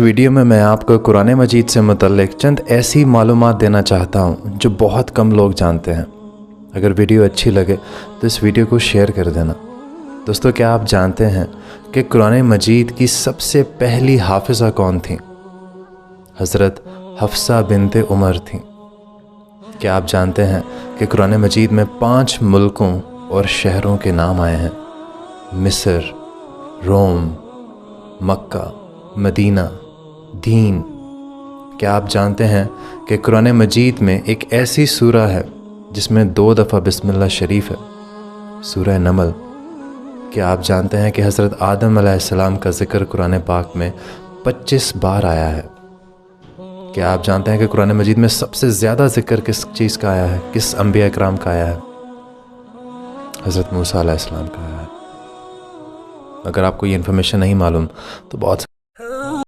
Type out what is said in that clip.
Video में मैं आपको कुरान मजीद से मुतल्लिक़ चंद ऐसी मालूमात देना चाहता हूँ जो बहुत कम लोग जानते हैं। अगर वीडियो अच्छी लगे तो इस वीडियो को शेयर कर देना। दोस्तों, क्या आप जानते हैं कि कुरान मजीद की सबसे पहली हाफिज़ा कौन थी? हज़रत हफ्सा बिनते उमर थी। क्या आप जानते हैं कि कुरान मजीद में 5 मुल्कों और शहरों के नाम आए हैं? मिस्र, रोम, मक्का, मदीना, दीन। क्या आप जानते हैं कि कुरान मजीद में एक ऐसी सूरा है जिसमें 2 दफ़ा बिस्मिल्लाह शरीफ है, सूरह नमल। क्या आप जानते हैं कि हज़रत आदम अलैहिस्सलाम का ज़िक्र कुरान पाक में 25 बार आया है? क्या आप जानते हैं कि कुरान मजीद में सबसे ज़्यादा ज़िक्र किस चीज़ का आया है, किस अंबिया इकराम का आया है? हज़रत मूसा अलैहिस्सलाम का आया है। अगर आपको ये इन्फॉर्मेशन नहीं मालूम तो बहुत